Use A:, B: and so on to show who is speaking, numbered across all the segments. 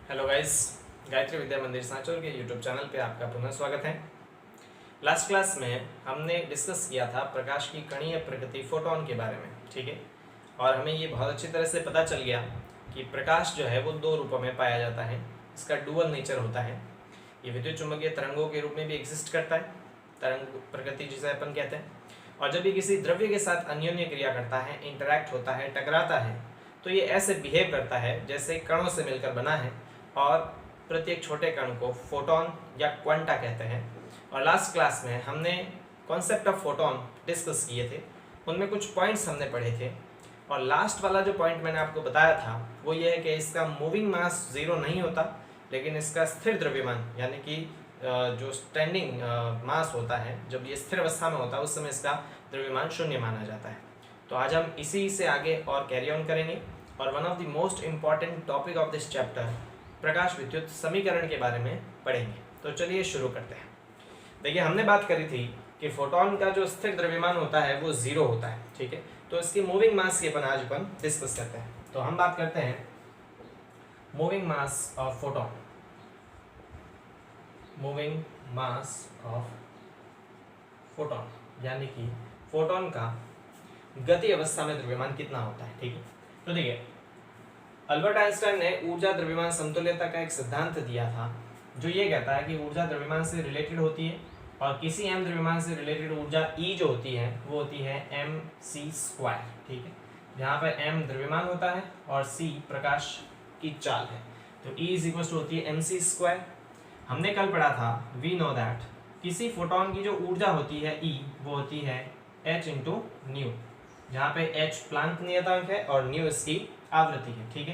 A: Hello guys, Gayatri विद्या मंदिर सांचौर के YouTube channel पे आपका पुनः स्वागत है। लास्ट क्लास में हमने डिस्कस किया था प्रकाश की कणीय प्रकृति फोटोन के बारे में, ठीक है। और हमें ये बहुत अच्छी तरह से पता चल गया कि प्रकाश जो है वो दो रूपों में पाया जाता है। इसका डुअल नेचर होता है। ये विद्युत चुम्बकीय तरंगों के रूप में भी एग्जिस्ट करता है, तरंग प्रकृति जिसे अपन कहते हैं। और जब ये किसी द्रव्य के साथ अन्योन्य क्रिया करता है, इंटरैक्ट होता है, टकराता है, तो ये ऐसे बिहेव करता है जैसे कणों से मिलकर बना है। और प्रत्येक छोटे कण को फोटोन या क्वांटा कहते हैं। और लास्ट क्लास में हमने कॉन्सेप्ट ऑफ फोटोन डिस्कस किए थे, उनमें कुछ पॉइंट्स हमने पढ़े थे। और लास्ट वाला जो पॉइंट मैंने आपको बताया था वो ये है कि इसका मूविंग मास जीरो नहीं होता, लेकिन इसका स्थिर द्रव्यमान यानी कि जो स्टैंडिंग मास होता है, जब ये स्थिर अवस्था में होता है उस समय इसका द्रव्यमान शून्य माना जाता है। तो आज हम इसी से आगे और कैरी ऑन करेंगे। और one of the most important topic of this chapter प्रकाश विद्युत समीकरण के बारे में पढ़ेंगे। तो चलिए शुरू करते हैं। देखिए, हमने बात करी थी कि फोटोन का जो स्थिर द्रव्यमान होता है वो जीरो होता है, ठीक है। तो इसकी मूविंग मास की आज अपन डिस्कस करते हैं। तो हम बात करते हैं moving mass of photon. Moving mass of photon यानी कि फोटोन का गति अवस्था में द्रव्यमान कितना होता है, ठीक है। तो देखिए, अल्बर्ट आइंस्टाइन ने ऊर्जा द्रव्यमान समतुल्यता का एक सिद्धांत दिया था जो ये कहता है कि ऊर्जा द्रव्यमान से रिलेटेड होती है और किसी एम द्रव्यमान से रिलेटेड ऊर्जा ई जो होती है वो होती है mc², ठीक है। जहाँ पर m द्रव्यमान होता है और c प्रकाश की चाल है, तो E इक्वल टू होती है mc²। हमने कल पढ़ा था वी नो दैट किसी फोटोन की जो ऊर्जा होती है E वो होती है h इंटू न्यू, जहाँ पे h प्लांक नियतांक है और न्यू इसकी आवृत्ति है, ठीक है।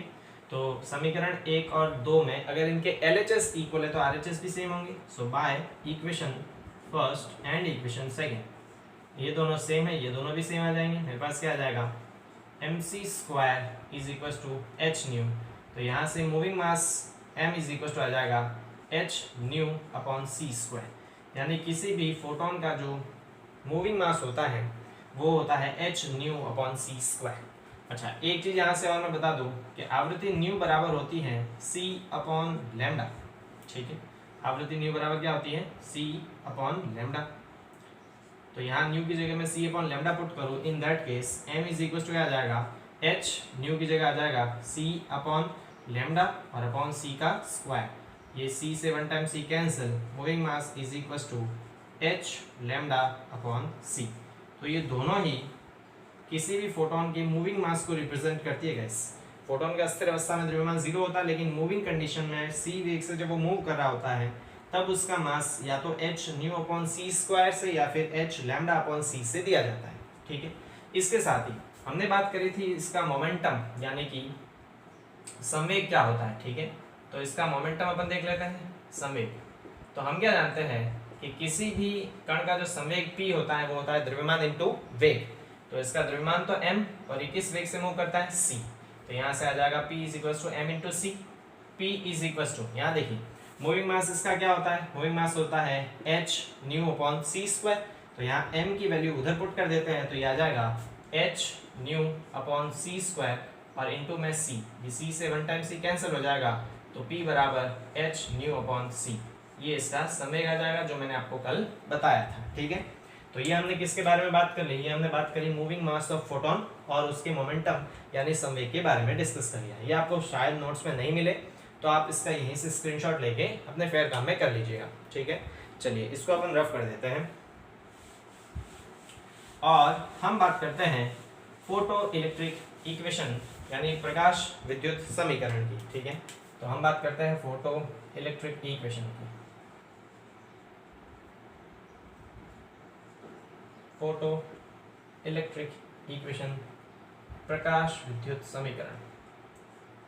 A: तो समीकरण 1 और 2 में अगर इनके LHS इक्वल है तो RHS भी सेम होंगे। So by equation first and equation second ये दोनों सेम है, ये दोनों भी सेम आ जाएंगे। मेरे पास क्या आ जाएगा mc² is equal to h nu. तो यहाँ से moving mass m is equal to आ जाएगा h न्यू अपॉन c²। यानी किसी भी फोटोन का जो मूविंग मास होता है वो होता है h न्यू अपॉन c²। अच्छा, एक चीज यहाँ से और मैं बता दूं कि आवृत्ति न्यू बराबर होती है c अपॉन लैम्डा, ठीक है। आवृत्ति न्यू बराबर क्या होती है c अपॉन लैम्डा। तो यहाँ न्यू की जगह मैं c अपॉन लैम्डा पुट करूँ, in that case m is equal to क्या आ जाएगा h न्यू की जगह आ जाएगा c अपॉन लैम्डा और अपॉन c का स्क्वायर। ये c से one time c cancel, moving mass is equal to h lambda upon c। तो ये दोनों ही किसी भी फोटोन के मूविंग मास को रिप्रेजेंट करती है गाइस। फोटोन का स्थिर अवस्था में द्रव्यमान जीरो होता है, लेकिन मूविंग कंडीशन में c वेग से जब वो मूव कर रहा होता है तब उसका मास या तो h न्यू अपॉन c² से या फिर h लैम्डा अपॉन c से दिया जाता है, ठीक है। इसके साथ ही हमने बात करी थी इसका मोमेंटम यानी कि संवेग क्या होता है, ठीक है। तो इसका मोमेंटम अपन देख लेते हैं, संवेग। तो हम क्या जानते हैं कि किसी भी कण का जो संवेग p होता है वो होता है द्रव्यमान इंटू वेग। तो इसका द्रव्यमान तो m और ये किस वेग से मूव करता है c। तो यहाँ से आ जाएगा p is equal to m into C. p is equal to, यहाँ देखिए मूविंग मास इसका क्या होता है, मूविंग मास होता है h न्यू अपॉन c²। तो यहाँ m की वैल्यू उधर पुट कर देते हैं तो ये आ जाएगा h न्यू अपॉन c² और इंटू में c, ये c से वन टाइम c कैंसिल हो जाएगा तो p बराबर h न्यू अपॉन c। ये इसका संवेग आ जाएगा जो मैंने आपको कल बताया था, ठीक है। तो ये हमने किसके बारे में बात कर ली, ये हमने बात करी मूविंग मास ऑफ फोटोन और उसके मोमेंटम यानी संवेग के बारे में डिस्कस कर लिया। ये आपको शायद नोट्स में नहीं मिले तो आप इसका यहीं से स्क्रीनशॉट लेके अपने फेयर काम में कर लीजिएगा, ठीक है। चलिए इसको अपन रफ कर देते हैं और हम बात करते हैं फोटो इलेक्ट्रिक इक्वेशन यानी प्रकाश विद्युत समीकरण की, ठीक है। तो हम बात करते हैं फोटो इलेक्ट्रिक इक्वेशन की। फोटो इलेक्ट्रिक इक्वेशन प्रकाश विद्युत समीकरण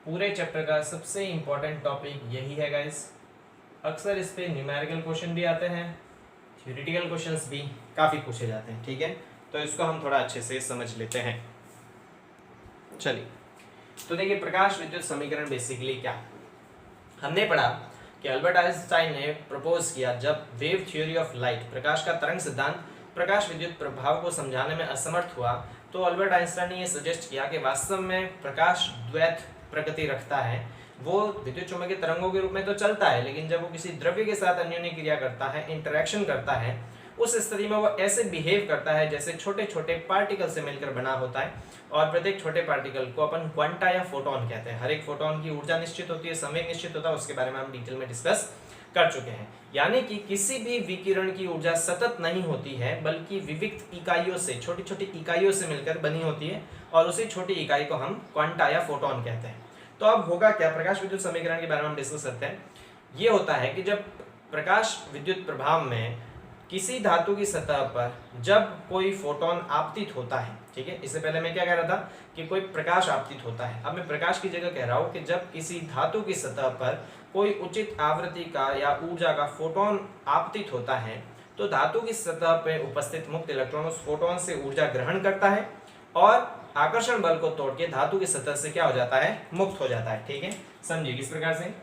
A: पूरे चैप्टर का सबसे इंपॉर्टेंट टॉपिक यही है गाइस। अक्सर इस पे न्यूमेरिकल क्वेश्चन भी आते हैं, थ्योरेटिकल क्वेश्चंस भी काफ़ी पूछे जाते हैं, ठीक है। तो इसको हम थोड़ा अच्छे से समझ लेते हैं। चलिए, तो देखिए प्रकाश विद्युत समीकरण बेसिकली क्या, हमने पढ़ा कि अल्बर्ट आइंस्टाइन ने प्रपोज किया जब वेव थ्योरी ऑफ लाइट प्रकाश का तरंग सिद्धांत प्रकाश विद्युत प्रभाव को समझाने में असमर्थ हुआ, तो अल्बर्ट आइंस्टाइन ने यह सजेस्ट किया कि वास्तव में प्रकाश द्वैत प्रकृति रखता है वो विद्युत चुम्बकीय तरंगों के रूप में तो चलता है, लेकिन जब वो किसी द्रव्य के साथ अन्योन्य क्रिया करता है, इंटरेक्शन करता है, उस स्थिति में वो ऐसे बिहेव करता है जैसे छोटे छोटे पार्टिकल से मिलकर बना होता है। और प्रत्येक छोटे पार्टिकल को अपन क्वांटा या फोटोन कहते हैं। हर एक फोटोन की ऊर्जा निश्चित होती है, समय निश्चित होता है, उसके बारे में हम डिटेल में डिस्कस कर चुके हैं। यानी कि किसी भी विकिरण की ऊर्जा सतत नहीं होती है, बल्कि विविक्त इकाइयों से, छोटी छोटी इकाइयों से मिलकर बनी होती है, और उसी छोटी इकाई को हम क्वांटा या फोटोन कहते हैं। तो अब होगा क्या, प्रकाश विद्युत समीकरण के बारे में हम डिस्कस करते हैं। ये होता है कि जब प्रकाश विद्युत प्रभाव में किसी धातु की सतह पर जब कोई फोटोन आपतित होता है, ठीक है, इससे पहले मैं क्या कह रहा था कि कोई प्रकाश आपतित होता है, अब मैं प्रकाश की जगह कह रहा हूं कि जब किसी धातु की सतह पर कोई उचित आवृत्ति का या ऊर्जा का फोटोन आपतित होता है, तो धातु की सतह पर उपस्थित मुक्त इलेक्ट्रॉन उस फोटोन से ऊर्जा ग्रहण करता है और आकर्षण बल को तोड़ के धातु की सतह से क्या हो जाता है, मुक्त हो जाता है। ठीक है, समझिए किस प्रकार से।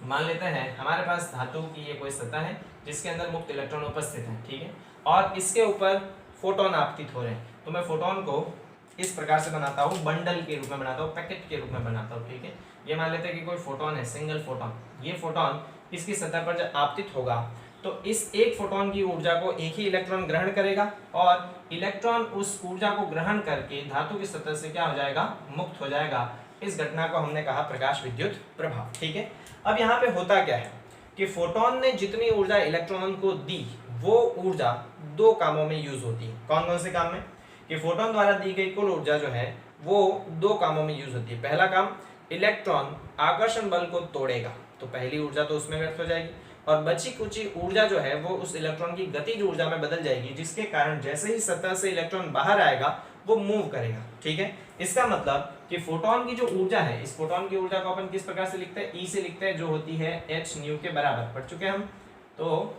A: मान लेते हैं हमारे पास धातु की ये कोई सतह है जिसके अंदर मुक्त इलेक्ट्रॉन उपस्थित है, ठीक है, और इसके ऊपर फोटोन आपतित हो रहे हैं। तो मैं फोटोन को इस प्रकार से बनाता हूँ, बंडल के रूप में बनाता हूँ, पैकेट के रूप में बनाता हूँ, ठीक है। ये मान लेते हैं कि कोई फोटोन है, सिंगल फोटोन। ये फोटोन इसकी सतह पर जब आपतित होगा तो इस एक फोटोन की ऊर्जा को एक ही इलेक्ट्रॉन ग्रहण करेगा और इलेक्ट्रॉन उस ऊर्जा को ग्रहण करके धातु की सतह से क्या हो जाएगा, मुक्त हो जाएगा। इस घटना को हमने कहा प्रकाश विद्युत प्रभाव। ठीक है, अब यहाँ पे होता क्या है कि फोटोन ने जितनी ऊर्जा इलेक्ट्रॉन को दी वो ऊर्जा दो कामों में यूज होती है। कौन कौन से काम में? कि फोटोन द्वारा दी गई कुल ऊर्जा जो है वो दो कामों में यूज होती है। पहला काम, इलेक्ट्रॉन आकर्षण बल को तोड़ेगा, तो पहली ऊर्जा तो उसमें व्यर्थ हो जाएगी, और बची कुची ऊर्जा जो है वो उस इलेक्ट्रॉन की गतिज ऊर्जा में बदल जाएगी, जिसके कारण जैसे ही सतह से इलेक्ट्रॉन बाहर आएगा वो मूव करेगा। ठीक है, इसका मतलब कि फोटोन की जो ऊर्जा है, इस फोटोन की ऊर्जा को अपन किस प्रकार से लिखते हैं, ई से लिखते हैं, जो होती है h न्यू के बराबर, पढ़ चुके हम। तो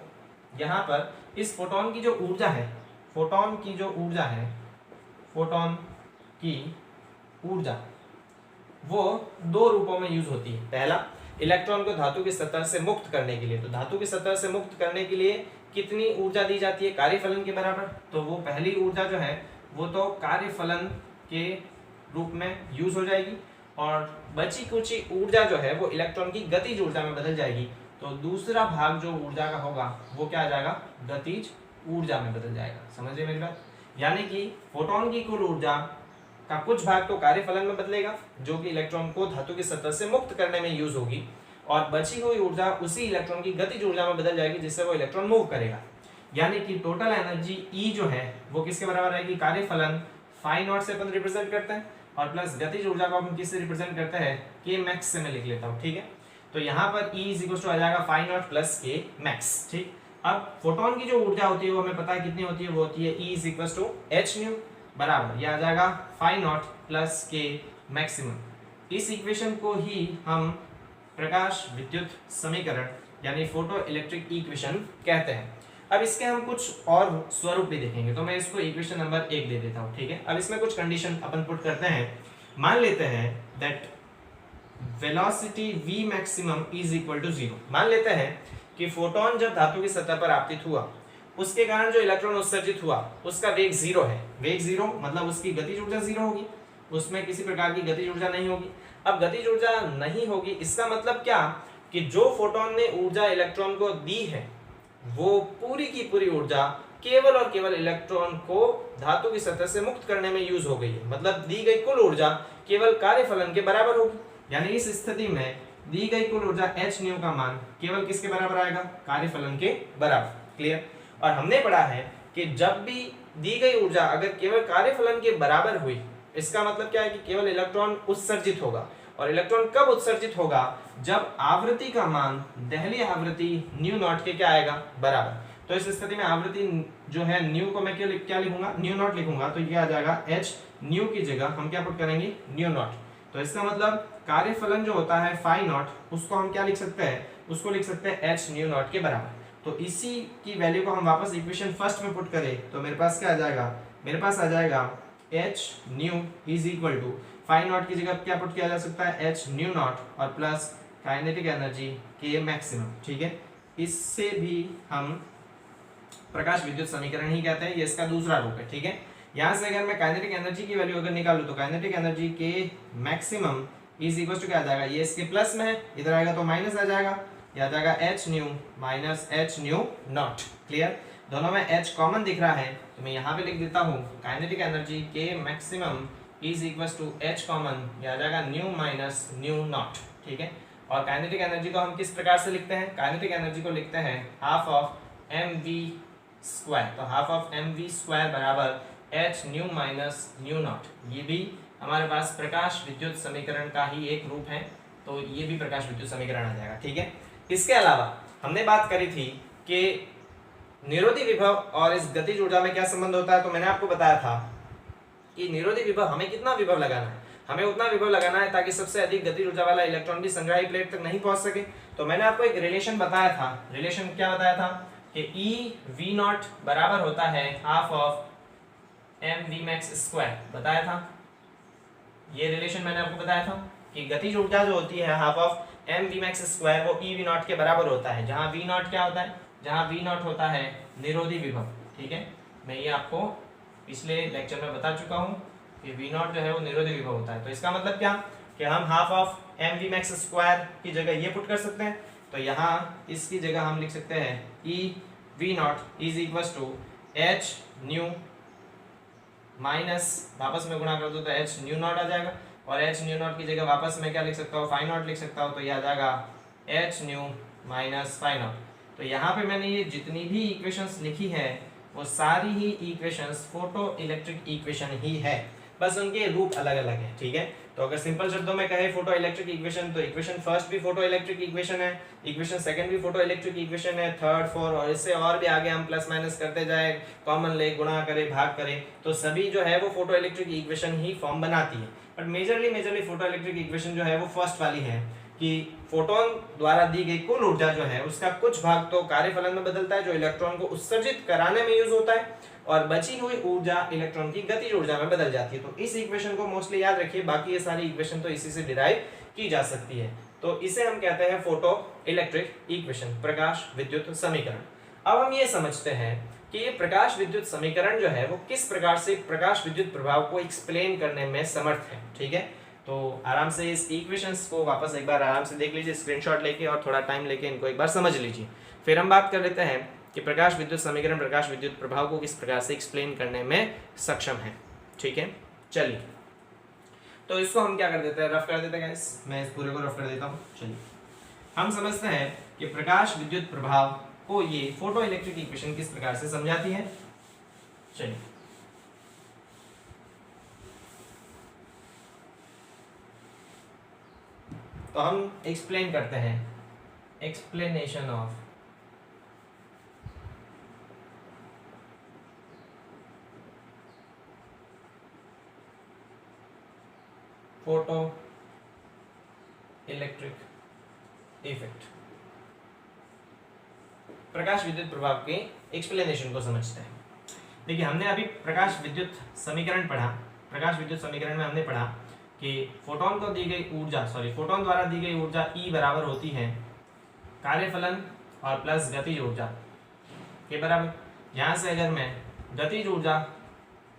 A: यहाँ पर इस फोटोन की जो ऊर्जा है, फोटोन की जो ऊर्जा है, फोटोन की ऊर्जा वो दो रूपों में यूज होती है। पहला, इलेक्ट्रॉन को धातु की सतह से मुक्त करने के लिए, तो धातु की सतह से मुक्त करने के लिए कितनी ऊर्जा दी जाती है, कार्यफलन के बराबर। तो वो पहली ऊर्जा जो है वो तो कार्यफलन के रूप में यूज हो जाएगी, और बची कुची ऊर्जा जो है वो इलेक्ट्रॉन की गतिज ऊर्जा में बदल जाएगी। तो दूसरा भाग जो ऊर्जा का होगा वो क्या आ जाएगा, गतिज ऊर्जा में बदल जाएगा। समझिए मेरी बात। यानी कि फोटोन की कुल ऊर्जा का कुछ भाग तो कार्यफलन में बदलेगा, जो कि इलेक्ट्रॉन को धातु की सतह से मुक्त करने में यूज होगी, और बची हुई ऊर्जा उसी इलेक्ट्रॉन की गतिज ऊर्जा में बदल जाएगी, जिससे वो इलेक्ट्रॉन मूव करेगा। यानी कि टोटल एनर्जी ई जो है वो किसके बराबर आएगी, कार्यफलन फाई नॉट से अपन रिप्रेजेंट करते हैं, और प्लस गतिज ऊर्जा को अपन किससे रिप्रेजेंट करते हैं, के मैक्स से मैं लिख लेता हूँ। ठीक है, तो यहाँ पर E इज इक्वल टू आ जाएगा फाई नॉट प्लस के मैक्स। ठीक, अब फोटोन की जो ऊर्जा होती है वो हमें पता है कितनी होती है, वो होती है E is equal to H nu बराबर, यह आ जाएगा फाई नॉट प्लस के मैक्सिमम। इस इक्वेशन को ही हम प्रकाश विद्युत समीकरण यानी फोटो इलेक्ट्रिक इक्वेशन कहते हैं। अब इसके हम कुछ और स्वरूप भी देखेंगे, तो मैं इसको इक्वेशन नंबर 1 दे देता हूँ। ठीक है, अब इसमें कुछ कंडीशन अपन पुट करते हैं। मान लेते हैं that velocity v maximum is equal to 0। मान लेते हैं कि फोटोन जब धातु की सतह पर आपतित हुआ, उसके कारण जो इलेक्ट्रॉन उत्सर्जित हुआ उसका वेग 0 है। वेग 0 मतलब उसकी गतिज ऊर्जा 0 होगी, उसमें किसी प्रकार की गतिज ऊर्जा नहीं होगी। अब गतिज ऊर्जा नहीं होगी, इसका मतलब क्या कि जो फोटोन ने ऊर्जा इलेक्ट्रॉन को दी है वो पूरी की पूरी ऊर्जा केवल और केवल इलेक्ट्रॉन को धातु की सतह से मुक्त करने में यूज हो गई है। मतलब दी गई कुल ऊर्जा केवल कार्यफलन के बराबर होगी। यानी इस स्थिति में दी गई कुल ऊर्जा h न्यू का मान केवल किसके बराबर आएगा, कार्यफलन के बराबर। क्लियर। और हमने पढ़ा है कि जब भी दी गई ऊर्जा अगर केवल कार्यफलन के बराबर हुई, इसका मतलब क्या है कि केवल इलेक्ट्रॉन उत्सर्जित होगा। और इलेक्ट्रॉन कब उत्सर्जित होगा, जब आवृत्ति का मान दहली आवृत्ति न्यू नॉट के क्या आएगा, बराबर। तो इस स्थिति में आवृत्ति जो है न्यू को मैं क्या लिखूंगा, न्यू नॉट लिखूंगा, तो ये आ जाएगा h न्यू की जगह हम क्या पुट करेंगे, न्यू नॉट। तो इसका मतलब कार्यफलन जो होता है फाई नॉट, उसको हम क्या लिख सकते हैं, उसको लिख सकते हैं h न्यू नॉट के बराबर। तो इसी की वैल्यू को हम वापस इक्वेशन फर्स्ट में पुट करें तो मेरे पास क्या आ जाएगा, मेरे पास आ जाएगा h nu is equal to phi nought की जगह क्या पुट किया जा सकता है, h न्यू नॉट और प्लस काइनेटिक एनर्जी के मैक्सिमम। ठीक है, इससे भी हम प्रकाश विद्युत समीकरण ही कहते हैं, ये इसका दूसरा रूप है। ठीक है, यहाँ से अगर मैं काइनेटिक एनर्जी की वैल्यू अगर निकालूं तो काइनेटिक एनर्जी के मैक्सिमम इज इक्वल टू क्या आ जाएगा, ये इसके प्लस में है, इधर आएगा तो माइनस आ जाएगा, ये आ जाएगा H nu minus H nu not. Clear, दोनों में एच कॉमन दिख रहा है तो मैं यहाँ पे लिख देता हूँ काइनेटिक एनर्जी के maximum is equal to H common, ये आ जाएगा न्यू माइनस न्यू नॉट। ठीक है, और काइनेटिक एनर्जी को हम किस प्रकार से लिखते हैं, काइनेटिक एनर्जी को लिखते हैं half of M V square. तो half of M V square बराबर H nu minus nu naught. ये भी हमारे पास प्रकाश विद्युत समीकरण का ही एक रूप है, तो ये भी प्रकाश विद्युत समीकरण आ जाएगा। ठीक है, इसके अलावा हमने बात करी थी कि निरोधी विभव और इस गतिज ऊर्जा में क्या संबंध होता है। तो मैंने आपको बताया था कि निरोधी विभव हमें कितना विभव लगाना है, हमें उतना विभव लगाना है ताकि सबसे अधिक गतिज ऊर्जा वाला इलेक्ट्रॉन भी संग्राही प्लेट तक नहीं पहुंच सके। तो मैंने आपको एक रिलेशन बताया था, रिलेशन क्या बताया था कि ई वी नॉट बराबर होता है half of M V max square, बताया था। ये रिलेशन मैंने आपको बताया था कि गतिज ऊर्जा जो होती है half of M V max square वो ई वी नॉट के बराबर होता है, जहां वी नॉट क्या होता है, जहां वी नॉट होता है निरोधी विभव। ठीक है, मैं ये आपको पिछले लेक्चर में बता चुका हूँ कि वी नॉट जो है वो निरोधी विभव होता है। तो इसका मतलब क्या कि हम half of M V max square की जगह ये पुट कर सकते हैं, तो यहाँ इसकी जगह हम लिख सकते हैं E V nought is equal to H nu minus, वापस में गुणा कर दो तो एच न्यू नॉट आ जाएगा, और एच न्यू नॉट की जगह वापस में क्या लिख सकता हूँ, फाई नॉट लिख सकता हूँ, तो ये आ जाएगा H nu minus phi nought. तो यहाँ पे मैंने ये जितनी भी इक्वेशंस लिखी है वो सारी ही इक्वेशंस फोटो इलेक्ट्रिक इक्वेशन ही है, बस उनके रूप अलग अलग है। ठीक है, तो अगर सिंपल शब्दों में कहे फोटो इलेक्ट्रिक इक्वेशन, तो इक्वेशन फर्स्ट भी फोटो इलेक्ट्रिक इक्वेशन है, इक्वेशन सेकंड भी फोटो इलेक्ट्रिक इक्वेशन है, थर्ड फोर्थ और इससे और भी आगे हम प्लस माइनस करते जाए, कॉमन ले, गुणा करे, भाग करे, तो सभी जो है वो फोटो इलेक्ट्रिक इक्वेशन ही फॉर्म बनाती है। But majorly photo electric equation जो है वो फर्स्ट वाली है कि फोटोन द्वारा दी गई कुल ऊर्जा जो है उसका कुछ भाग तो कार्यफलन में बदलता है जो इलेक्ट्रॉन को उत्सर्जित कराने में यूज होता है, और बची हुई ऊर्जा इलेक्ट्रॉन की गतिज ऊर्जा में बदल जाती है। तो इस इक्वेशन को मोस्टली याद रखिए, बाकी ये सारी इक्वेशन तो इसी से डिराइव की जा सकती है। तो इसे हम कहते हैं फोटो इलेक्ट्रिक इक्वेशन, प्रकाश विद्युत समीकरण। अब हम ये समझते हैं कि ये प्रकाश विद्युत समीकरण जो है वो किस प्रकार से प्रकाश विद्युत प्रभाव को एक्सप्लेन करने में समर्थ है। ठीक है, तो आराम से इस इक्वेशंस को वापस एक बार आराम से देख लीजिए, स्क्रीनशॉट लेके, और थोड़ा टाइम लेके इनको एक बार समझ लीजिए। फिर हम बात कर लेते हैं कि प्रकाश विद्युत समीकरण प्रकाश विद्युत प्रभाव को किस प्रकार से एक्सप्लेन करने में सक्षम है। ठीक है, चलिए तो इसको हम क्या कर देते हैं, रफ कर देते हैं गाइस, मैं इस पूरे को रफ कर देता हूँ। चलिए हम समझते हैं कि प्रकाश विद्युत प्रभाव को ये फोटो इलेक्ट्रिक इक्वेशन किस प्रकार से समझाती है। चलिए तो हम एक्सप्लेन करते हैं, explanation of photo electric effect, प्रकाश विद्युत प्रभाव के एक्सप्लेनेशन को समझते हैं। देखिए हमने अभी प्रकाश विद्युत समीकरण पढ़ा, प्रकाश विद्युत समीकरण में हमने पढ़ा कि फोटोन को दी गई ऊर्जा, फोटोन द्वारा दी गई ऊर्जा E बराबर होती है कार्यफलन और प्लस गतिज ऊर्जा के बराबर। यहाँ से अगर मैं गतिज ऊर्जा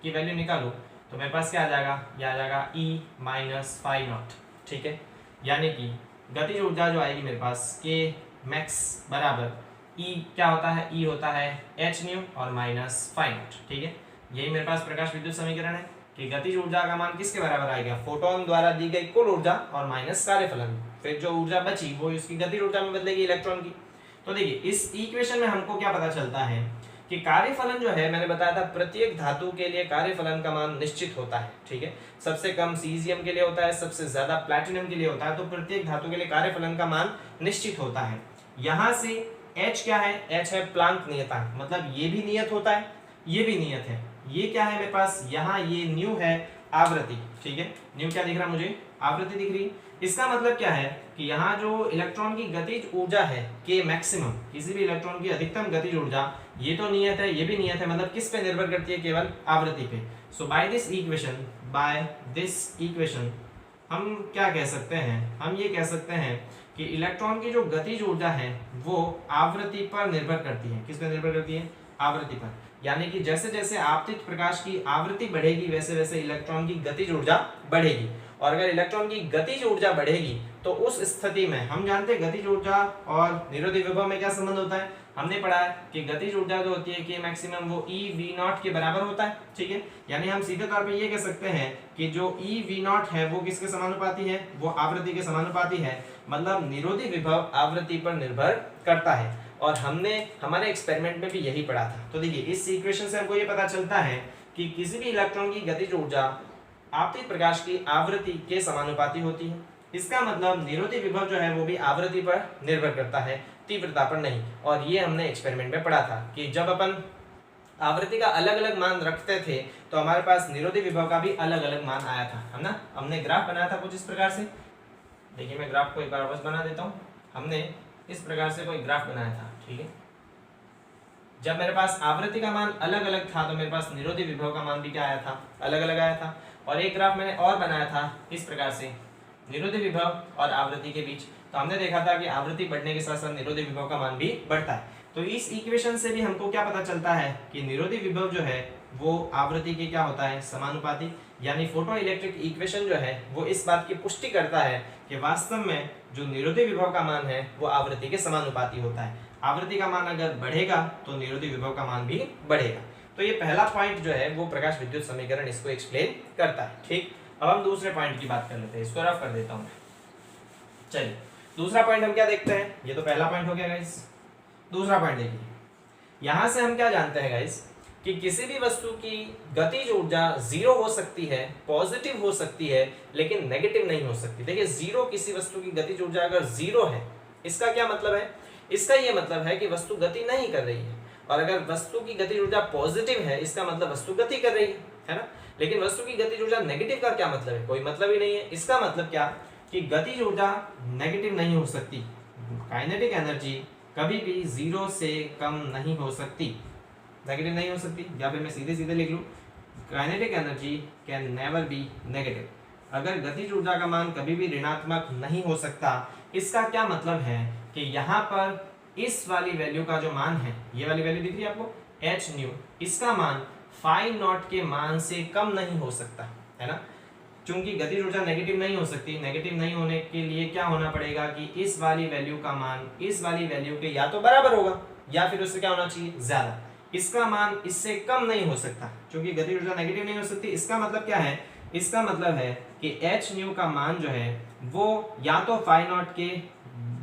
A: की वैल्यू निकालूं तो मेरे पास क्या आ जाएगा, यह आ जाएगा E माइनस फाई नॉट। ठीक है, यानी कि गतिज ऊर्जा जो आएगी मेरे पास K मैक्स बराबर E क्या होता है, E होता है एच न्यू और माइनस फाई नॉट। ठीक है, यही मेरे पास प्रकाश विद्युत समीकरण है कि गतिज ऊर्जा का मान किसके बराबर आएगा, फोटोन द्वारा दी गई कुल ऊर्जा और माइनस कार्यफलन, फिर जो ऊर्जा बची वो इसकी गतिज ऊर्जा में बदलेगी इलेक्ट्रॉन की। तो देखिए इस इक्वेशन में हमको क्या पता चलता है कि कार्यफलन जो है, मैंने बताया था प्रत्येक धातु के लिए कार्यफलन का मान निश्चित होता है। ठीक है, सबसे कम सीजियम के लिए होता है, सबसे ज्यादा प्लैटिनम के लिए होता है, तो प्रत्येक धातु के लिए कार्यफलन का मान निश्चित होता है। यहाँ से H क्या है, H है प्लांक नियतांक, मतलब ये भी नियत होता है, ये भी नियत है। ये क्या है मेरे पास, यहाँ ये न्यू है आवृत्ति। ठीक है, न्यू क्या दिख रहा मुझे, आवृत्ति दिख रही। इसका मतलब क्या है कि यहाँ जो इलेक्ट्रॉन की गतिज ऊर्जा है K मैक्सिमम, किसी भी इलेक्ट्रॉन की अधिकतम गतिज ऊर्जा, ये तो नियत है, ये भी नियत है, मतलब किस पे निर्भर करती है, केवल आवृत्ति पे। सो बाय दिस इक्वेशन हम क्या कह सकते हैं, हम ये कह सकते हैं कि इलेक्ट्रॉन की जो गतिज ऊर्जा है वो आवृत्ति पर निर्भर करती है। किस पर निर्भर करती है, आवृत्ति पर। यानी कि जैसे जैसे आपतित प्रकाश की आवृत्ति बढ़ेगी वैसे वैसे इलेक्ट्रॉन की गतिज ऊर्जा बढ़ेगी, और अगर इलेक्ट्रॉन की गतिज ऊर्जा बढ़ेगी तो उस स्थिति में हम जानते हैं गतिज ऊर्जा और निरोधी विभव में क्या संबंध होता है, हमने पढ़ा है कि गतिज ऊर्जा जो होती है कि मैक्सिमम वो ई वी नॉट के बराबर होता है, ठीक है। यानी हम सीधे तौर पे ये कह सकते हैं कि जो ई वी नॉट है वो किसके समानुपाती है, वो आवृत्ति के समानुपाती है, मतलब निरोधी विभव आवृत्ति पर निर्भर करता है, और हमने हमारे एक्सपेरिमेंट में भी यही पढ़ा था। तो देखिए इस इक्वेशन से हमको ये पता चलता है कि किसी भी इलेक्ट्रॉन की गतिज ऊर्जा आपतित प्रकाश की आवृत्ति के समानुपाती होती है। इसका मतलब निरोधी विभव जो है वो भी आवृत्ति पर निर्भर करता है, तीव्रता पर नहीं। और ये हमने एक्सपेरिमेंट में पढ़ा था कि जब अपन आवृत्ति का अलग अलग मान रखते थे तो हमारे पास निरोधी विभव का भी अलग अलग मान आया था, है ना। हमने ग्राफ बनाया था कुछ इस प्रकार से, देखिए मैं ग्राफ को एक बार वापस बना देता हूँ। हमने इस प्रकार से कोई ग्राफ बनाया था, ठीक है। जब मेरे पास आवृत्ति का मान अलग अलग था तो मेरे पास निरोधी विभव का मान भी क्या आया था, अलग अलग आया था। और एक ग्राफ मैंने और बनाया था इस प्रकार से, निरोधी विभव और आवृत्ति के बीच, तो हमने देखा था कि आवृत्ति बढ़ने के साथ साथ निरोधी विभव का मान भी बढ़ता है। तो इस इक्वेशन से भी हमको क्या पता चलता है कि निरोधी विभव जो है वो आवृत्ति के क्या होता है, समानुपाती। यानी फोटो इलेक्ट्रिक इक्वेशन जो है वो इस बात की पुष्टि करता है कि वास्तव में जो निरोधी विभव का मान है वो आवृत्ति के समानुपाती होता है। आवृत्ति का मान अगर बढ़ेगा तो निरोधी विभव का मान भी बढ़ेगा। तो ये पहला पॉइंट जो है वो प्रकाश विद्युत समीकरण इसको एक्सप्लेन करता है, ठीक। अब हम दूसरे पॉइंट की बात कर लेते हैं, इसको रफ कर देता हूं मैं। चलिए दूसरा पॉइंट हम क्या देखते हैं, ये तो पहला पॉइंट हो गया गाइस। दूसरा पॉइंट देखिए, यहां से हम क्या जानते हैं गाइस कि किसी भी वस्तु की गतिज ऊर्जा जीरो हो सकती है, पॉजिटिव हो सकती है, लेकिन नेगेटिव नहीं हो सकती। देखिए जीरो, किसी वस्तु की गतिज ऊर्जा अगर जीरो है इसका क्या मतलब है, इसका ये मतलब है कि वस्तु गति नहीं कर रही है। और अगर वस्तु की गतिज ऊर्जा पॉजिटिव है इसका मतलब वस्तु गति कर रही है ना। लेकिन वस्तु की गतिज ऊर्जा नेगेटिव का क्या मतलब है, कोई मतलब ही नहीं है। इसका मतलब क्या कि गतिज ऊर्जा नेगेटिव नहीं हो सकती, काइनेटिक एनर्जी कभी भी जीरो से कम नहीं हो सकती, नेगेटिव नहीं हो सकती। या फिर मैं सीधे सीधे लिख लूं, kinetic energy can never be negative. अगर गतिज ऊर्जा का मान कभी भी ऋणात्मक नहीं हो सकता, इसका क्या मतलब है कि यहाँ पर इस वाली वैल्यू का जो मान है, ये वाली वैल्यू दिख रही है आपको एच न्यू, इसका मान फाई नॉट के मान से कम नहीं हो सकता, है ना। चूंकि गतिज ऊर्जा नेगेटिव नहीं हो सकती, नेगेटिव नहीं होने के लिए क्या होना पड़ेगा कि इस वाली वैल्यू का मान इस वाली वैल्यू के या तो बराबर होगा या फिर उससे क्या होना चाहिए, ज्यादा। इसका मान इससे कम नहीं हो सकता, क्योंकि गतिज ऊर्जा नेगेटिव नहीं हो सकती। इसका मतलब क्या है, इसका मतलब है कि एच न्यू का मान जो है वो या तो फाई नॉट के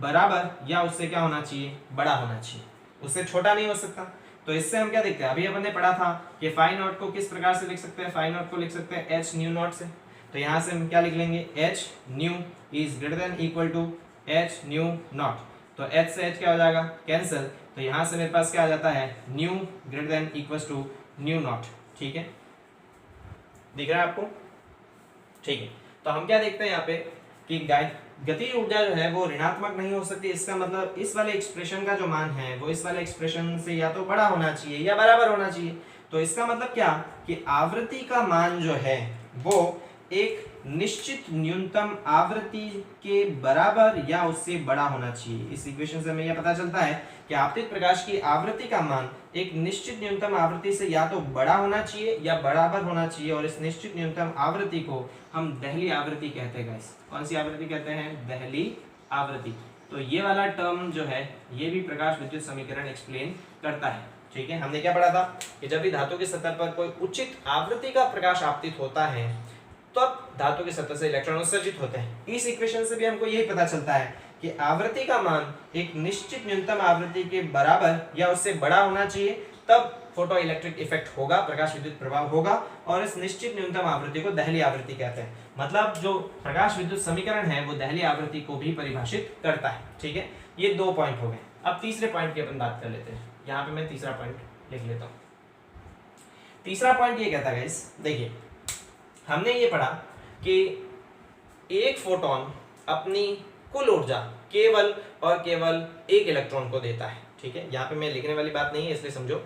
A: बराबर या उससे क्या होना चाहिए, बड़ा होना चाहिए, उससे छोटा नहीं हो सकता। तो इससे हम क्या देखते हैं, अभी अपन ने पढ़ा था कि फाई नॉट को किस प्रकार से लिख सकते हैं, फाई नॉट को लिख सकते हैं एच न्यू नॉट से। तो यहाँ से हम क्या लिख लेंगे, H nu is greater than equal to H nu nought. तो एच से एच क्या हो जाएगा, कैंसिल। तो यहाँ से मेरे पास क्या आ जाता है, nu greater than equal to nu nought, ठीक है। दिख रहा है आपको, ठीक है। तो हम क्या देखते हैं यहाँ पे कि गतिज ऊर्जा जो है वो ऋणात्मक नहीं हो सकती। इसका मतलब इस वाले एक्सप्रेशन का जो मान है वो इस वाले एक्सप्रेशन से या तो बड़ा होना चाहिए या बराबर होना चाहिए। तो इसका मतलब क्या कि आवृत्ति का मान जो है वो एक निश्चित न्यूनतम आवृत्ति के बराबर या उससे बड़ा होना चाहिए। इस इक्वेशन से हमें यह पता चलता है कि आपतित प्रकाश की आवृत्ति का मान एक निश्चित न्यूनतम आवृत्ति से या तो बड़ा होना चाहिए या बराबर होना चाहिए। और इस निश्चित न्यूनतम आवृत्ति को हम दहली आवृत्ति कहते हैं गाइस। कौन सी आवृत्ति कहते हैं, दहली आवृत्ति। तो ये वाला टर्म जो है ये भी प्रकाश विद्युत समीकरण एक्सप्लेन करता है, ठीक है। हमने क्या पढ़ा था कि जब भी धातु की सतह पर कोई उचित आवृत्ति का प्रकाश आपतित होता है तब धातु की सतह से इलेक्ट्रॉन उत्सर्जित होते हैं। इस इक्वेशन से भी हमको यही पता चलता है कि आवृत्ति का मान एक निश्चित न्यूनतम आवृत्ति के बराबर या उससे बड़ा होना चाहिए, तब फोटो इलेक्ट्रिक इफेक्ट होगा, प्रकाश विद्युत प्रभाव होगा। और इस निश्चित न्यूनतम आवृत्ति को दहली आवृत्ति कहते हैं। मतलब जो प्रकाश विद्युत समीकरण है वो दहली आवृत्ति को भी परिभाषित करता है, ठीक है। ये दो पॉइंट हो गए। अब तीसरे पॉइंट की अपन बात कर लेते हैं। यहाँ पे मैं तीसरा पॉइंट लिख लेता हूँ। तीसरा पॉइंट ये कहता है गाइस, देखिए हमने ये पढ़ा कि एक फोटोन अपनी कुल ऊर्जा केवल और केवल एक इलेक्ट्रॉन को देता है, ठीक है। यहाँ पे मैं लिखने वाली बात नहीं है इसलिए समझो,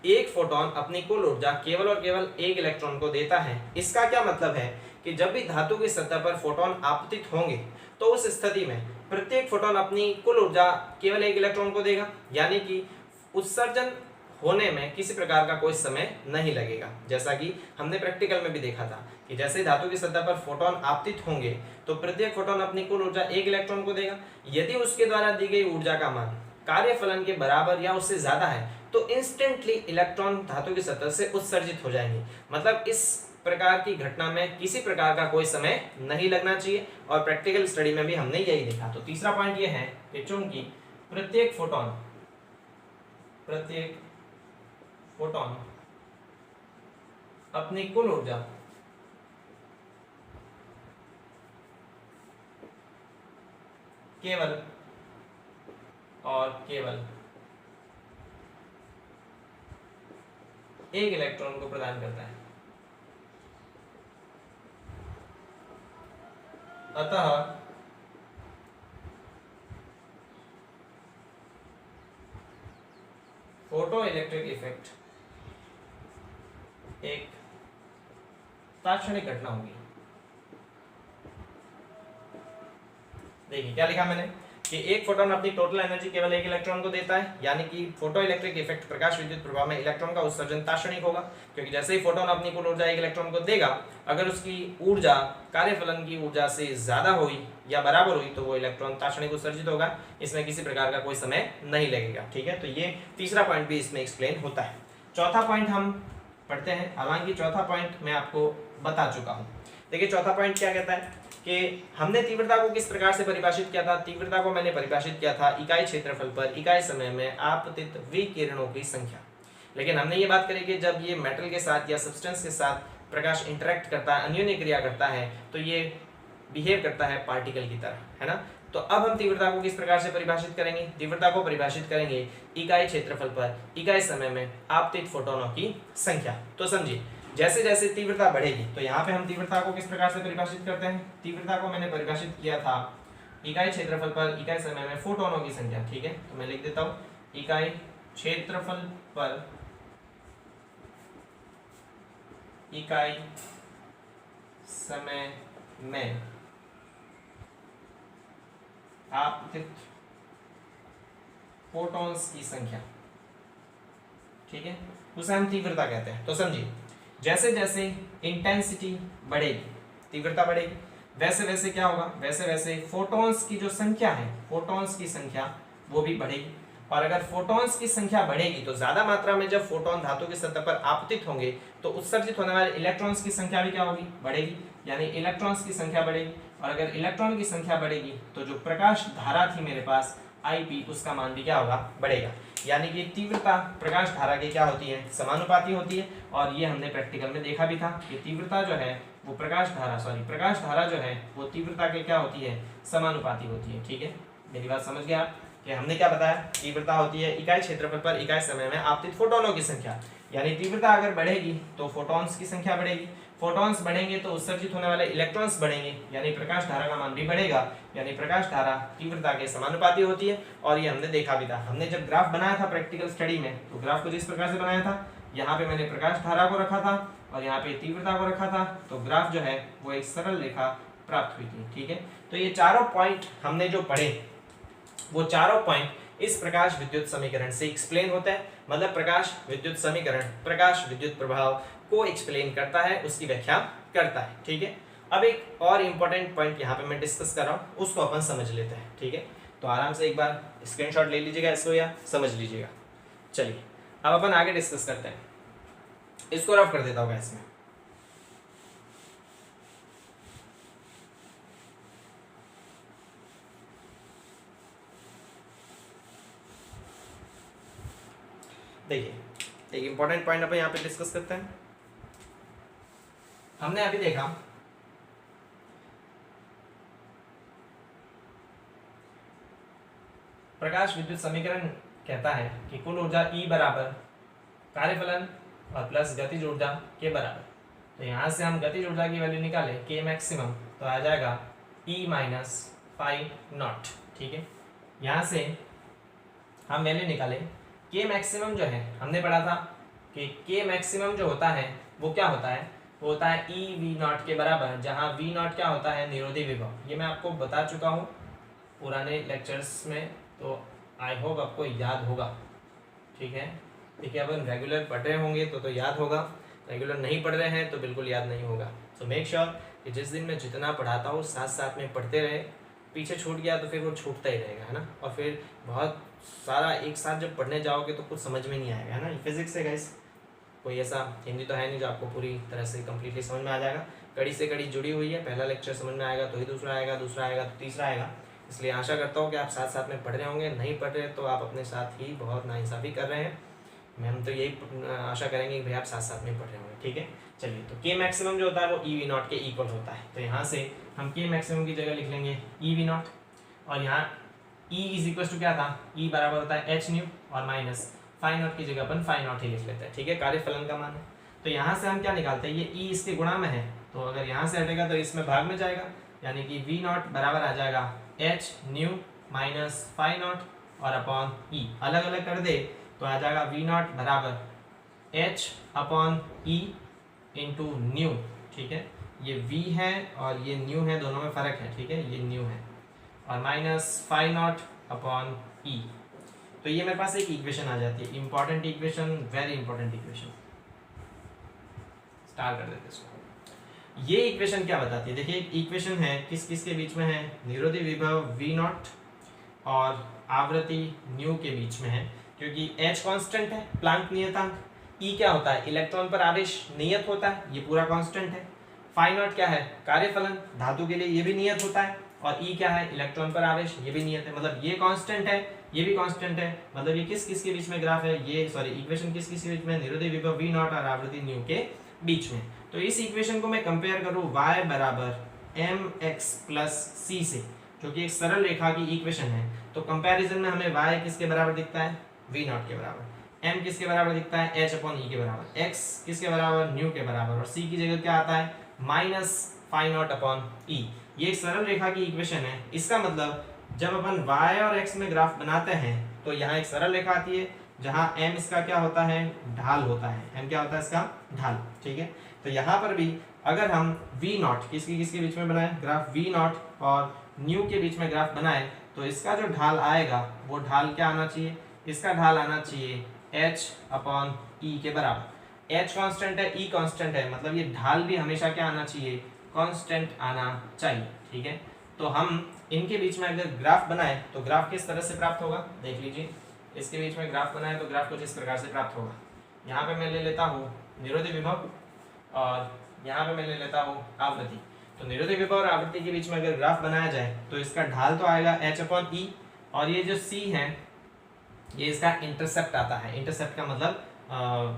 A: एक फोटोन अपनी कुल ऊर्जा केवल और केवल एक इलेक्ट्रॉन को देता है। इसका क्या मतलब है कि जब भी धातु की सतह पर फोटोन आपतित होंगे तो उस स्थिति में प्रत्येक फोटोन अपनी कुल ऊर्जा केवल एक इलेक्ट्रॉन को देगा, यानी कि उत्सर्जन होने में किसी प्रकार का कोई समय नहीं लगेगा। जैसा कि हमने प्रैक्टिकल में भी देखा था कि जैसे धातु की सतह पर फोटोन आपतित होंगे तो प्रत्येक फोटोन अपनी कुल ऊर्जा एक इलेक्ट्रॉन को देगा। यदि उसके द्वारा दी गई ऊर्जा का मान कार्यफलन के बराबर या उससे ज्यादा है तो इंस्टेंटली इलेक्ट्रॉन धातु की सतह से उत्सर्जित हो जाएंगे। मतलब इस प्रकार की घटना में किसी प्रकार का कोई समय नहीं लगना चाहिए और प्रैक्टिकल स्टडी में भी हमने यही देखा। तो तीसरा पॉइंट ये है कि चूंकि प्रत्येक फोटोन अपनी कुल ऊर्जा केवल और केवल एक इलेक्ट्रॉन को प्रदान करता है, अतः फोटो इलेक्ट्रिक इफेक्ट एक तात्क्षणिक घटना होगी। देखिए क्या लिखा मैंने कि एक फोटोन अपनी टोटल एनर्जी केवल एक इलेक्ट्रॉन को देता है, यानी कि फोटो इलेक्ट्रिक इफेक्ट प्रकाश विद्युत प्रभाव में इलेक्ट्रॉन का उत्सर्जन तात्क्षणिक होगा, क्योंकि जैसे ही फोटोन अपनी कुल ऊर्जा एक इलेक्ट्रॉन को देगा, अगर उसकी ऊर्जा कार्यफलन की ऊर्जा से ज्यादा हुई या बराबर हुई तो वो इलेक्ट्रॉन तात्क्षणिक उत्सर्जित होगा। इसमें किसी प्रकार का कोई समय नहीं लगेगा। ठीक है, तो ये तीसरा पॉइंट भी इसमें एक्सप्लेन होता है। चौथा पॉइंट हम पढ़ते हैं, हालांकि चौथा पॉइंट मैं आपको बता चुका हूँ। देखिए चौथा पॉइंट क्या कहता है कि हमने तीव्रता को किस प्रकार से परिभाषित किया था। तीव्रता को मैंने परिभाषित किया था इकाई क्षेत्रफल पर इकाई समय में आपतित विकिरणों की संख्या। लेकिन हमने ये बात करी कि जब ये मेटल के साथ या सब्सटेंस के साथ प्रकाश इंटरेक्ट करता है, अन्योन्य क्रिया करता है, तो ये बिहेव करता है पार्टिकल की तरह, है ना। तो अब हम तीव्रता को किस प्रकार से परिभाषित करेंगे। तीव्रता को परिभाषित करेंगे इकाई क्षेत्रफल पर इकाई समय में आपतित फोटोनों की संख्या। तो समझिए, जैसे जैसे तीव्रता बढ़ेगी, तो यहाँ पे हम तीव्रता को किस प्रकार से परिभाषित करते हैं। तीव्रता को मैंने परिभाषित किया था इकाई क्षेत्रफल पर इकाई समय में फोटोनों की संख्या। ठीक है, तो मैं लिख देता हूँ इकाई क्षेत्रफल पर इकाई समय में आपतित फोटॉन्स की संख्या। ठीक है, उसे हम तीव्रता कहते हैं। तो समझिए, जैसे जैसे इंटेंसिटी बढ़ेगी, तीव्रता बढ़ेगी, वैसे वैसे क्या होगा, वैसे वैसे फोटॉन्स की जो संख्या है, फोटॉन्स की संख्या वो भी बढ़ेगी। और अगर फोटॉन्स की संख्या बढ़ेगी तो ज्यादा मात्रा में जब फोटॉन धातु की सतह पर आपतित होंगे तो उत्सर्जित होने वाले इलेक्ट्रॉन्स की संख्या भी क्या होगी, बढ़ेगी, यानी इलेक्ट्रॉन्स की संख्या बढ़ेगी। और अगर इलेक्ट्रॉन की संख्या बढ़ेगी तो जो प्रकाश धारा थी मेरे पास Ip, उसका मान भी क्या होगा, बढ़ेगा। यानी कि तीव्रता प्रकाश धारा की क्या होती है, समानुपाती होती है। और ये हमने प्रैक्टिकल में देखा भी था कि तीव्रता जो है वो प्रकाश धारा जो है वो तीव्रता के क्या होती है, समानुपाती होती है। ठीक है, मेरी बात समझ गए आप कि हमने क्या बताया, तीव्रता होती है इकाई क्षेत्रफल पर इकाई समय में आपतित फोटोनों की संख्या। यानी तीव्रता अगर बढ़ेगी तो फोटॉन्स की संख्या बढ़ेगी, फोटॉन्स बढ़ेंगे तो उत्सर्जित होने वाले इलेक्ट्रॉन्स बढ़ेंगे, यानी प्रकाश धारा का मान भी बढ़ेगा। यानी प्रकाश धारा तीव्रता के समानुपाती होती है। और ये हमने देखा भी था, हमने जब ग्राफ बनाया था प्रैक्टिकल स्टडी में, तो ग्राफ को जिस प्रकार से बनाया था, यहाँ पे मैंने प्रकाश धारा को रखा था और यहाँ पे तीव्रता को रखा था, तो ग्राफ जो है वो एक सरल रेखा प्राप्त हुई थी। ठीक है, तो ये चारों पॉइंट हमने जो पढ़े, वो चारों पॉइंट इस प्रकाश विद्युत समीकरण से एक्सप्लेन होता है। मतलब प्रकाश विद्युत समीकरण प्रकाश विद्युत प्रभाव को एक्सप्लेन करता है, उसकी व्याख्या करता है। ठीक है, अब एक और इम्पोर्टेंट पॉइंट यहाँ पे मैं डिस्कस कर रहा हूँ, उसको अपन समझ लेते हैं। ठीक है, तो आराम से एक बार स्क्रीनशॉट ले लीजिएगा इसको या समझ लीजिएगा। चलिए अब अपन आगे डिस्कस करते हैं। इसको रफ कर देता हूँ इसमें। देखिए एक इंपॉर्टेंट पॉइंट अपन यहाँ पे डिस्कस करते हैं। हमने अभी देखा प्रकाश विद्युत समीकरण कहता है कि कुल ऊर्जा E बराबर कार्यफलन और प्लस गतिज ऊर्जा के बराबर। तो यहाँ से हम गतिज ऊर्जा की वैल्यू निकालें K मैक्सिमम, तो आ जाएगा E माइनस फाई नॉट। ठीक है, यहाँ से हम वैल्यू निकालें K मैक्सिमम जो है, हमने पढ़ा था कि K मैक्सिमम जो होता है वो क्या होता है, वो होता है E V नॉट के बराबर, जहाँ V नॉट क्या होता है, निरोधी विभव। ये मैं आपको बता चुका हूँ पुराने लेक्चर्स में, तो आई होप आपको याद होगा। ठीक है, देखिए अपन रेगुलर पढ़ रहे होंगे तो याद होगा, रेगुलर नहीं पढ़ रहे हैं तो बिल्कुल याद नहीं होगा। सो मेक श्योर कि जिस दिन मैं जितना पढ़ाता हूँ साथ साथ में पढ़ते रहे, पीछे छूट गया तो फिर वो छूटता ही रहेगा, है ना। और फिर बहुत सारा एक साथ जब पढ़ने जाओगे तो कुछ समझ में नहीं आएगा, है ना। फिजिक्स है गाइस, कोई ऐसा हिंदी तो है नहीं जो आपको पूरी तरह से कम्प्लीटली समझ में आ जाएगा। कड़ी से कड़ी जुड़ी हुई है, पहला लेक्चर समझ में आएगा तो ही दूसरा आएगा, दूसरा आएगा तो तीसरा आएगा। इसलिए आशा करता हूँ कि आप साथ साथ में पढ़ रहे होंगे, नहीं पढ़ रहे तो आप अपने साथ ही बहुत नाइंसाफ़ी कर रहे हैं। हम तो यही आशा करेंगे कि भाई आप साथ साथ में पढ़ रहे होंगे, ठीक है। चलिए, तो के मैक्सिमम जो होता है वो ई वी नॉट के इक्वल होता है। तो यहाँ से हम के मैक्सिमम की जगह लिख लेंगे ई वी नॉट, और यहाँ ई इज इक्वल टू क्या था, ई बराबर होता है एच न्यू, और माइनस फाई नॉट की जगह अपन फाई नॉट ही लिख लेते हैं, ठीक है, कार्यफलन का मान है। तो यहाँ से हम क्या निकालते हैं, ये ई इसके गुणा में है, तो अगर यहाँ से हटेगा तो इसमें भाग में जाएगा, यानी कि वी नॉट बराबर आ जाएगा H nu minus phi nought और अपॉन ई। अलग अलग कर दे तो आ जाएगा वी नॉट बराबर H upon E into nu, ठीक है। ये v है और ये न्यू है, दोनों में फ़र्क है, ठीक है, ये न्यू है, और माइनस फाई नॉट अपॉन ई। तो ये मेरे पास एक इक्वेशन आ जाती है, important equation, very important equation. Start कर देते इसको। ये इक्वेशन क्या बताती है, देखिए इक्वेशन है किस किस के बीच में है, निरोधी विभव v नॉट और आवृत्ति न्यू के बीच में है, क्योंकि h कांस्टेंट है, प्लांक नियतांक। E क्या होता है, इलेक्ट्रॉन पर आवेश नियत होता है, ये पूरा कांस्टेंट है। फाई नॉट क्या है, कार्यफलन, धातु के लिए ये भी नियत होता है, और E क्या है, इलेक्ट्रॉन पर आवेश, ये भी नियत है। मतलब ये कांस्टेंट है, ये भी कांस्टेंट है, मतलब ये किस किस के बीच में ग्राफ है, ये सॉरी इक्वेशन किस किस के बीच में, निरोधी विभव v नॉट और आवृत्ति न्यू के बीच में। तो इस इक्वेशन को मैं कंपेयर करूँ y बराबर mx प्लस c से, जो कि एक सरल रेखा की इक्वेशन है, तो कंपैरिजन में हमें y किसके बराबर दिखता है, v नॉट के बराबर, m किसके बराबर दिखता है, h अपॉन ई के बराबर, x किसके बराबर, न्यू के बराबर, और c की जगह क्या आता है, माइनस फाई नॉट अपॉन ई। ये एक सरल रेखा की इक्वेशन है। इसका मतलब जब अपन y और x में ग्राफ बनाते हैं तो यहाँ एक सरल रेखा आती है, जहाँ m इसका क्या होता है, ढाल होता है, m क्या होता है इसका, ढाल, ठीक है। तो यहाँ पर भी अगर हम v नॉट किसके बीच में बनाए ग्राफ, v नॉट और न्यू के बीच में ग्राफ बनाए, तो इसका जो ढाल आएगा वो ढाल क्या आना चाहिए, इसका ढाल आना चाहिए h अपॉन ई के बराबर। h कांस्टेंट है, e कांस्टेंट है, मतलब ये ढाल भी हमेशा क्या आना चाहिए, कांस्टेंट आना चाहिए, ठीक है। तो हम इनके बीच में अगर ग्राफ बनाए तो ग्राफ किस तरह से प्राप्त होगा, देख लीजिए। इसके बीच में ग्राफ बनाए तो ग्राफ कुछ इस प्रकार से प्राप्त होगा। यहाँ पे मैं ले लेता हूँ निरोधी विभव और यहाँ पे मैं ले लेता हूँ आवृत्ति। तो निरोधी विभव और आवृत्ति के बीच में अगर ग्राफ बनाया जाए तो इसका ढाल तो आएगा h अपॉन ई, और ये जो c है ये इसका इंटरसेप्ट आता है। इंटरसेप्ट का मतलब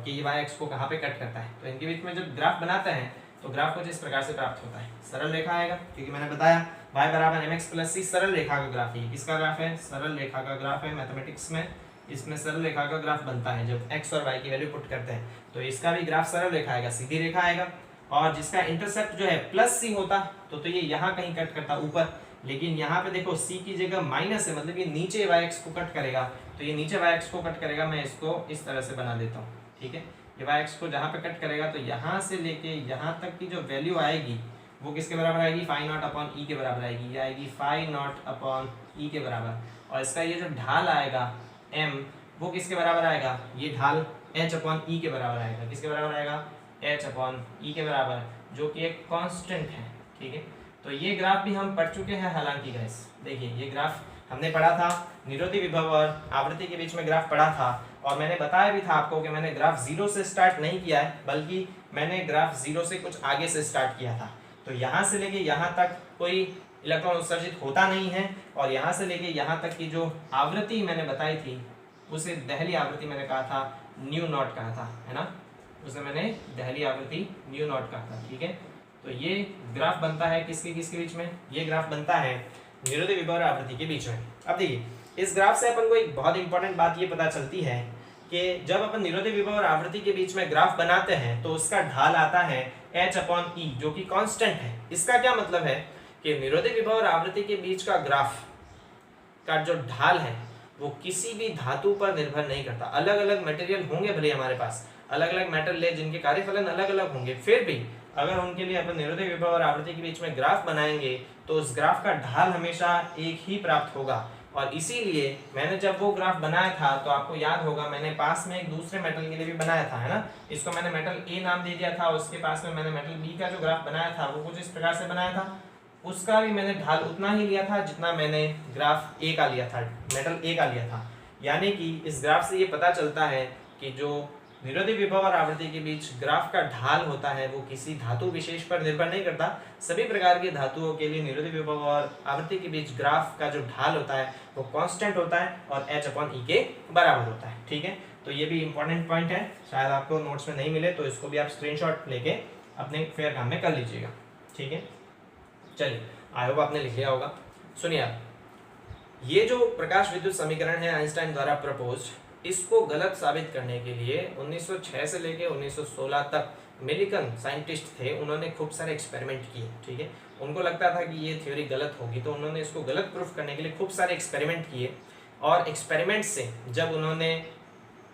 A: कि ये y x को कहाँ पे कट करता है। तो इनके बीच में जब ग्राफ बनाते हैं तो ग्राफ कुछ इस प्रकार से प्राप्त होता है, सरल रेखा आएगा, क्योंकि मैंने बताया y बराबर mx प्लस c सरल रेखा का ग्राफ है। किसका ग्राफ है, सरल रेखा का ग्राफ है। मैथमेटिक्स में इसमें सरल रेखा का ग्राफ बनता है जब x और y की वैल्यू पुट करते हैं, तो इसका भी ग्राफ सरल रेखा आएगा, सीधी रेखा आएगा। और जिसका इंटरसेप्ट जो है प्लस c होता तो ये यहाँ कहीं कट करता ऊपर, लेकिन यहाँ पे देखो c की जगह माइनस है, मतलब ये नीचे y को कट करेगा, तो ये नीचे y को कट करेगा। मैं इसको इस तरह से बना देता हूँ, ठीक है। ये y को जहाँ पे कट करेगा तो यहाँ से लेके यहाँ तक की जो वैल्यू आएगी वो किसके बराबर आएगी, फाई नॉट अपॉन ई के बराबर आएगी। ये आएगी फाई नॉट अपॉन ई के बराबर, और इसका ये जो ढाल आएगा m वो किसके बराबर आएगा, ये ढाल h अपॉन ई के बराबर आएगा। किसके बराबर आएगा, h अपॉन ई के बराबर, जो कि एक कांस्टेंट है, ठीक है। तो ये ग्राफ भी हम पढ़ चुके हैं हालांकि गाइस, देखिए ये ग्राफ हमने पढ़ा था, निरोधी विभव और आवृत्ति के बीच में ग्राफ पढ़ा था, और मैंने बताया भी था आपको कि मैंने ग्राफ जीरो से स्टार्ट नहीं किया है, बल्कि मैंने ग्राफ जीरो से कुछ आगे से स्टार्ट किया था। तो यहाँ से लेके यहाँ तक कोई इलेक्ट्रॉन उत्सर्जित होता नहीं है, और यहाँ से लेके यहाँ तक की जो आवृत्ति मैंने बताई थी उसे दहली आवृत्ति मैंने कहा था, न्यू नॉट कहा था, है ना, उसे मैंने दहली आवृत्ति न्यू नॉट कहा था, ठीक है। तो ये ग्राफ बनता है किसके बीच में, ये ग्राफ बनता है निरोधी विभव और आवृत्ति के बीच में। अब देखिए इस ग्राफ से अपन को एक बहुत इंपॉर्टेंट बात ये पता चलती है कि जब अपन निरोधी विभव और आवृत्ति के बीच में ग्राफ बनाते हैं तो उसका ढाल आता है h अपॉन ई, जो कि कांस्टेंट है। इसका क्या मतलब है कि निरोधी विभव और आवृत्ति के बीच का ग्राफ का जो ढाल है वो किसी भी धातु पर निर्भर नहीं करता। अलग अलग मटेरियल होंगे भले हमारे पास, अलग अलग मेटल ले जिनके कार्यफलन अलग अलग होंगे, फिर भी अगर उनके लिए अपन निरोधी विभव और आवृत्ति के बीच में ग्राफ बनाएंगे तो उस ग्राफ का ढाल हमेशा एक ही प्राप्त होगा। और इसीलिए मैंने जब वो ग्राफ बनाया था तो आपको याद होगा मैंने पास में एक दूसरे मेटल के लिए भी बनाया था, है ना। इसको मैंने मेटल ए नाम दे दिया था, उसके पास में मैंने मेटल बी का जो ग्राफ बनाया था वो कुछ इस प्रकार से बनाया था। उसका भी मैंने ढाल उतना ही लिया था जितना मैंने ग्राफ ए का लिया था, मेटल ए का लिया था। यानी कि इस ग्राफ से ये पता चलता है कि जो विरोधी विभव और आवृत्ति के बीच ग्राफ का ढाल होता है वो किसी धातु विशेष पर निर्भर नहीं करता। सभी प्रकार की धातुओं के लिए विरोधी विभव और आवृत्ति के बीच ग्राफ का जो ढाल होता है वो कांस्टेंट होता है और h/e के बराबर होता है। ठीक है, तो ये भी इंपॉर्टेंट पॉइंट है, शायद आपको नोट्स में नहीं मिले तो इसको भी आप स्क्रीनशॉट लेके अपने फेयर काम में कर लीजिएगा। ठीक है, चलिए आई होप आपने लिख लिया होगा। सुनिए आप, ये जो प्रकाश विद्युत समीकरण है आइंस्टाइन द्वारा प्रपोज्ड, इसको गलत साबित करने के लिए 1906 से लेके 1916 तक मिलिकन साइंटिस्ट थे, उन्होंने खूब सारे एक्सपेरिमेंट किए। ठीक है, उनको लगता था कि ये थ्योरी गलत होगी तो उन्होंने इसको गलत प्रूफ करने के लिए खूब सारे एक्सपेरिमेंट किए। और एक्सपेरिमेंट से जब उन्होंने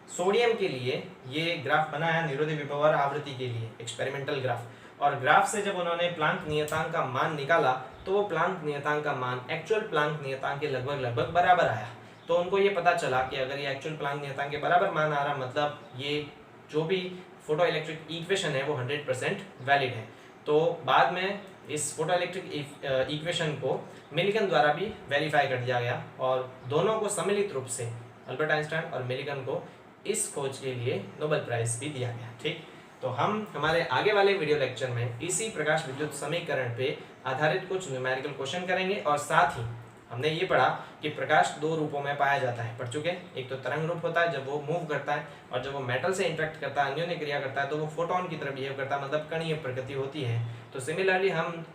A: सोडियम के लिए ये ग्राफ बनाया निरोधी विभव और आवृत्ति के लिए एक्सपेरिमेंटल ग्राफ, और ग्राफ से जब उन्होंने प्लांक नियतांक का मान निकाला तो वो प्लांक नियतांक का मान एक्चुअल प्लांक नियतांक के लगभग बराबर आया। तो उनको ये पता चला कि अगर ये एक्चुअल प्लांक नियतांक के बराबर मान आ रहा, मतलब ये जो भी फोटो इलेक्ट्रिक इक्वेशन है वो 100% वैलिड है। तो बाद में इस फोटो इलेक्ट्रिक इक्वेशन को मिलिकन द्वारा भी वेरीफाई कर दिया गया और दोनों को सम्मिलित रूप से अल्बर्ट आइंस्टाइन और मिलिकन को इस खोज के लिए नोबेल प्राइज भी दिया गया। ठीक, तो हम हमारे आगे वाले वीडियो लेक्चर में इसी प्रकाश विद्युत समीकरण पे आधारित कुछ न्यूमेरिकल क्वेश्चन करेंगे और साथ ही हमने ये पढ़ा कि प्रकाश दो रूपों में पाया जाता है, पढ़ चुके। एक तो तरंग रूप होता है जब वो मूव करता है, और जब वो मेटल से इंटरेक्ट करता है, अन्योन्य क्रिया करता है, तो वो फोटोन की तरह बिहेव करता है, मतलब कणीय प्रकृति होती है। तो सिमिलरली हम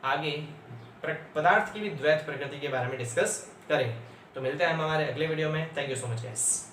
A: आगे पदार्थ की भी द्वैत प्रकृति के बारे में डिस्कस करेंगे। तो मिलते हैं हम हमारे अगले वीडियो में। Thank you so much guys.